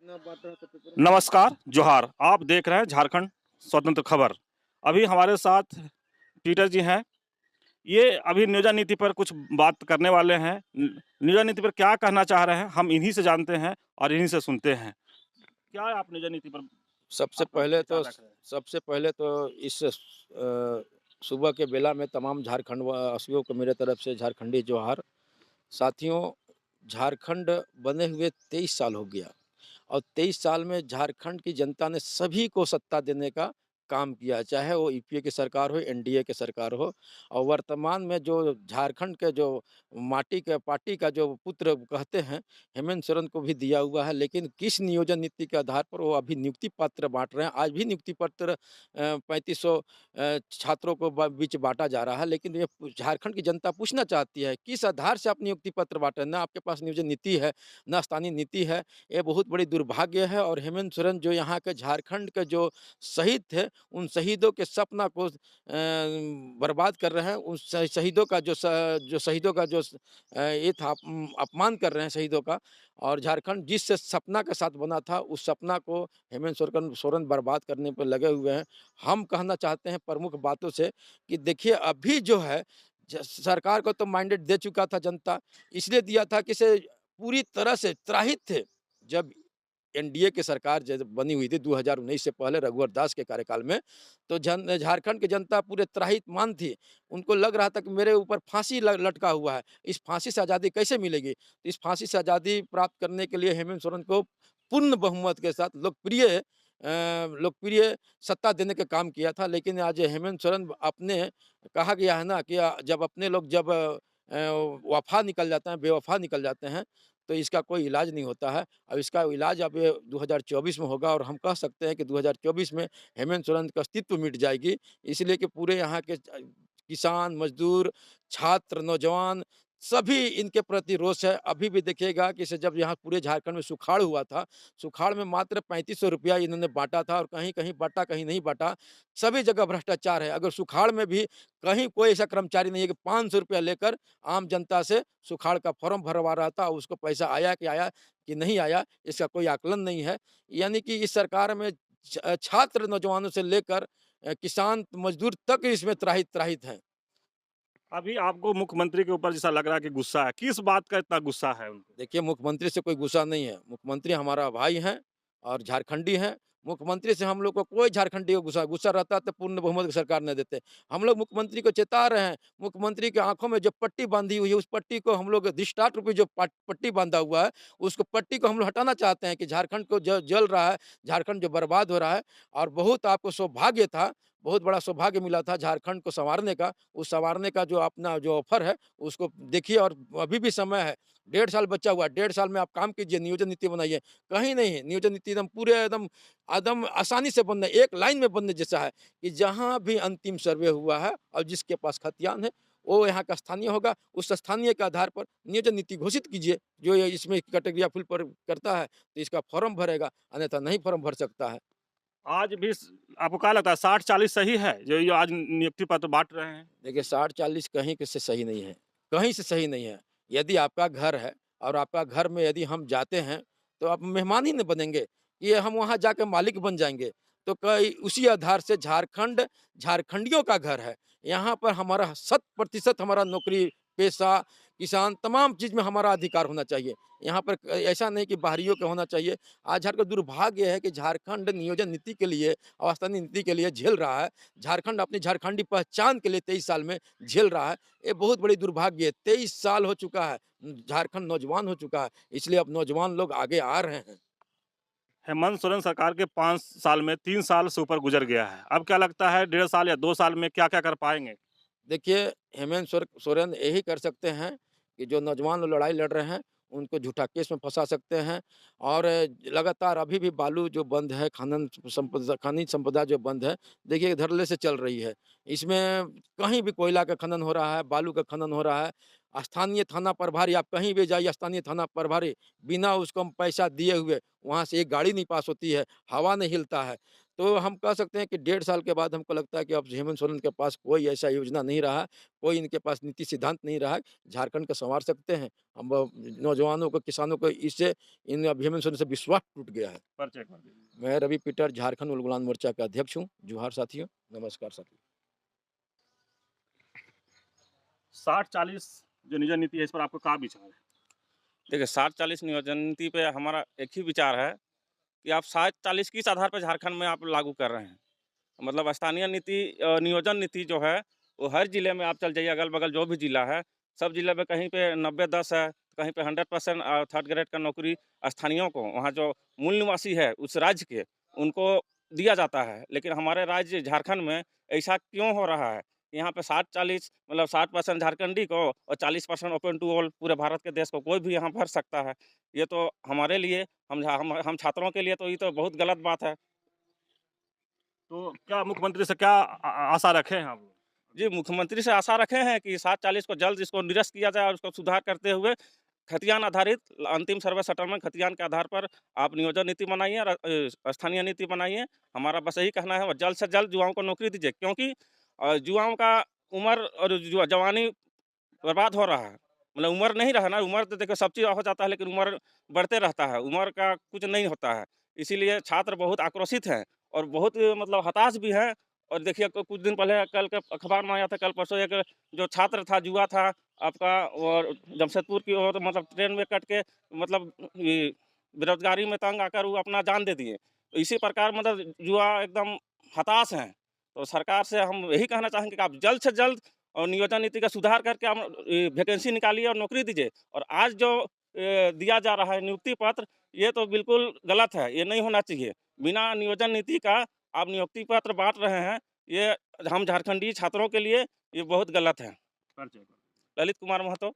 नमस्कार, जोहार। आप देख रहे हैं झारखंड स्वतंत्र खबर। अभी हमारे साथ पीटर जी हैं। ये अभी नियोजन नीति पर कुछ बात करने वाले हैं। नियोजन नीति पर क्या कहना चाह रहे हैं, हम इन्हीं से जानते हैं और इन्हीं से सुनते हैं। क्या आप नियोजन नीति पर सबसे आपका पहले विचार तो रख रहे हैं? इस सुबह के बेला में तमाम झारखंड वासियों को मेरे तरफ से झारखंडी जोहार। साथियों, झारखंड बने हुए 23 साल हो गया और 23 साल में झारखंड की जनता ने सभी को सत्ता देने का काम किया, चाहे वो यूपीए की सरकार हो, एनडीए की सरकार हो। और वर्तमान में जो झारखंड के जो माटी के पार्टी का जो पुत्र कहते हैं, हेमंत सोरेन को भी दिया हुआ है, लेकिन किस नियोजन नीति के आधार पर वो अभी नियुक्ति पत्र बाँट रहे हैं। आज भी नियुक्ति पत्र 3500 छात्रों को बीच बाँटा जा रहा है, लेकिन ये झारखंड की जनता पूछना चाहती है, किस आधार से आप नियुक्ति पत्र बाँट रहे हैं? ना आपके पास नियोजन नीति है, ना स्थानीय नीति है। ये बहुत बड़ी दुर्भाग्य है और हेमंत सोरेन जो यहाँ के झारखंड के जो शहीद थे, उन शहीदों के सपना को बर्बाद कर रहे हैं। उन शहीदों का जो शहीदों का जो ये था अपमान कर रहे हैं शहीदों का। और झारखंड जिस सपना के साथ बना था, उस सपना को हेमंत सोरेन बर्बाद करने पर लगे हुए हैं। हम कहना चाहते हैं प्रमुख बातों से कि देखिए अभी जो है सरकार को तो मैंडेट दे चुका था जनता, इसलिए दिया था कि इसे पूरी तरह से त्राहित थे। जब एनडीए की सरकार जब बनी हुई थी 2019 से पहले रघुवर दास के कार्यकाल में, तो झारखंड की जनता पूरे त्राहितमान थी। उनको लग रहा था कि मेरे ऊपर फांसी लटका हुआ है, इस फांसी से आज़ादी कैसे मिलेगी? तो इस फांसी से आज़ादी प्राप्त करने के लिए हेमंत सोरेन को पूर्ण बहुमत के साथ लोकप्रिय सत्ता देने का काम किया था। लेकिन आज हेमंत सोरेन अपने कहा गया है ना कि जब अपने लोग जब वफ़ा निकल जाते हैं, बेवफ़ा निकल जाते हैं, तो इसका कोई इलाज नहीं होता है। अब इसका इलाज अब ये 2024 में होगा और हम कह सकते हैं कि 2024 में हेमंत सोरेन का अस्तित्व मिट जाएगी। इसलिए कि पूरे यहाँ के किसान, मज़दूर, छात्र, नौजवान सभी इनके प्रति रोष है। अभी भी देखिएगा कि जब यहाँ पूरे झारखंड में सुखाड़ हुआ था, सुखाड़ में मात्र ₹3500 इन्होंने बाँटा था और कहीं-कहीं बाँटा, कहीं नहीं बाँटा। सभी जगह भ्रष्टाचार है। अगर सुखाड़ में भी कहीं कोई ऐसा कर्मचारी नहीं है कि ₹500 लेकर आम जनता से सुखाड़ का फॉर्म भरवा रहा था, उसको पैसा आया कि नहीं आया, इसका कोई आकलन नहीं है। यानी कि इस सरकार में छात्र नौजवानों से लेकर किसान मज़दूर तक इसमें त्राहित हैं। अभी आपको मुख्यमंत्री के ऊपर जैसा लग रहा है कि गुस्सा है। किस बात का इतना गुस्सा है उनको? देखिए, मुख्यमंत्री से कोई गुस्सा नहीं है। मुख्यमंत्री हमारा भाई हैं और झारखंडी हैं। मुख्यमंत्री से हम लोग को कोई झारखंडी को गुस्सा गुस्सा रहता तो पूर्ण बहुमत की सरकार न देते। हम लोग मुख्यमंत्री को चेता रहे हैं। मुख्यमंत्री की आँखों में जो पट्टी बाँधी हुई है, उस पट्टी को हम लोग दृष्टांत रूपी जो पट्टी बाँधा हुआ है, उसको पट्टी को हम लोग हटाना चाहते हैं कि झारखंड को ज जल रहा है, झारखंड जो बर्बाद हो रहा है। और बहुत आपको सौभाग्य था, बहुत बड़ा सौभाग्य मिला था झारखंड को सँवारने का। उस सँवारने का जो अपना जो ऑफ़र है, उसको देखिए और अभी भी समय है। 1.5 साल बचा हुआ है, 1.5 साल में आप काम कीजिए, नियोजन नीति बनाइए। कहीं नहीं, नियोजन नीति एकदम पूरे एकदम एकदम आसानी से बनना है, एक लाइन में बनने जैसा है कि जहाँ भी अंतिम सर्वे हुआ है और जिसके पास खतियान है, वो यहाँ का स्थानीय होगा। उस स्थानीय के आधार पर नियोजन नीति घोषित कीजिए। जो ये इसमें क्राइटेरिया फुल पर करता है, तो इसका फॉर्म भरेगा, अन्यथा नहीं फॉर्म भर सकता है। आज भी आपको क्या लगता है 60-40 सही है, जो ये आज नियुक्ति पत्र बाँट रहे हैं? देखिए 60-40 कहीं के से सही नहीं है, कहीं से सही नहीं है। यदि आपका घर है और आपका घर में यदि हम जाते हैं, तो आप मेहमान ही ना बनेंगे, ये हम वहाँ जाके मालिक बन जाएँगे। तो कई उसी आधार से झारखंड झारखंडियों का घर है। यहाँ पर हमारा शत प्रतिशत हमारा नौकरी, पेशा, किसान तमाम चीज़ में हमारा अधिकार होना चाहिए। यहाँ पर ऐसा नहीं कि बाहरियों का होना चाहिए। आज झारखंड का दुर्भाग्य है कि झारखंड नियोजन नीति के लिए और स्थानीय नीति के लिए झेल रहा है। झारखंड अपनी झारखंडी पहचान के लिए 23 साल में झेल रहा है। ये बहुत बड़ी दुर्भाग्य है। 23 साल हो चुका है, झारखंड नौजवान हो चुका है, इसलिए अब नौजवान लोग आगे आ रहे हैं। हेमंत सोरेन सरकार के 5 साल में 3 साल से ऊपर गुज़र गया है। अब क्या लगता है 1.5 साल या 2 साल में क्या-क्या कर पाएँगे? देखिए, हेमंत सोरेन यही कर सकते हैं कि जो नौजवान लोग लड़ाई लड़ रहे हैं, उनको झूठा केस में फँसा सकते हैं और लगातार अभी भी बालू जो बंद है, खनिज संपदा जो बंद है, देखिए धड़ल्ले से चल रही है। इसमें कहीं भी कोयला का खनन हो रहा है, बालू का खनन हो रहा है। स्थानीय थाना प्रभारी आप कहीं भी जाइए, स्थानीय थाना प्रभारी बिना उसको हम पैसा दिए हुए, वहाँ से एक गाड़ी नहीं पास होती है, हवा नहीं हिलता है। तो हम कह सकते हैं कि 1.5 साल के बाद हमको लगता है कि अब हेमंत सोरेन के पास कोई ऐसा योजना नहीं रहा, कोई इनके पास नीति सिद्धांत नहीं रहा, झारखंड को सँवार सकते हैं। हम नौजवानों को, किसानों को इससे इन अब हेमंत सोरेन से विश्वास टूट गया है। परिचय कर दीजिए। मैं रवि पीटर, झारखंड उलगुलान मोर्चा का अध्यक्ष हूँ। जोहार साथियों, नमस्कार साथियों। 60-40 जो नियोजन नीति है, इस पर आपको क्या विचार है? देखिए 60-40 नियोजन नीति पे हमारा एक ही विचार है कि आप 60-40 किस आधार पर झारखंड में आप लागू कर रहे हैं। मतलब स्थानीय नीति नियोजन नीति जो है वो हर जिले में आप चल जाइए, अगल-बगल जो भी जिला है, सब जिले में कहीं पे 90-10 है, कहीं पे 100% थर्ड ग्रेड का नौकरी स्थानीयों को, वहाँ जो मूल निवासी है उस राज्य के, उनको दिया जाता है। लेकिन हमारे राज्य झारखंड में ऐसा क्यों हो रहा है? यहाँ पे 60-40 मतलब 60% झारखंडी को और 40% ओपन टू ऑल पूरे भारत के देश को कोई भी यहाँ भर सकता है। ये तो हमारे लिए हम छात्रों के लिए तो ये तो बहुत गलत बात है। तो क्या मुख्यमंत्री से क्या आशा रखे हैं आप? जी, मुख्यमंत्री से आशा रखे हैं कि 60-40 को जल्द इसको निरस्त किया जाए और उसको सुधार करते हुए खतियान आधारित अंतिम सर्वे सेटलमेंट खतियान के आधार पर आप नियोजन नीति बनाइए और स्थानीय नीति बनाइए। हमारा बस यही कहना है और जल्द से जल्द युवाओं को नौकरी दीजिए, क्योंकि युवाओं का उम्र और जवानी बर्बाद हो रहा है। मतलब उम्र नहीं रहा ना, उम्र तो देखो सब चीज़ हो जाता है, लेकिन उम्र बढ़ते रहता है, उम्र का कुछ नहीं होता है। इसीलिए छात्र बहुत आक्रोशित हैं और बहुत मतलब हताश भी हैं। और देखिए कुछ दिन पहले कल के अखबार में आया था, कल परसों एक जो छात्र था, युवा था आपका, और जमशेदपुर की ओर मतलब ट्रेन में कट के मतलब ये बेरोज़गारी में तंग आकर वो अपना जान दे दिए। तो इसी प्रकार मतलब युवा एकदम हताश हैं। तो सरकार से हम यही कहना चाहेंगे कि आप जल्द से जल्द और नियोजन नीति का सुधार करके हम वैकेंसी निकालिए और नौकरी दीजिए। और आज जो दिया जा रहा है नियुक्ति पत्र, ये तो बिल्कुल गलत है, ये नहीं होना चाहिए। बिना नियोजन नीति का आप नियुक्ति पत्र बाँट रहे हैं, ये हम झारखंडी छात्रों के लिए ये बहुत गलत है। परिचय कर दीजिए। ललित कुमार महतो।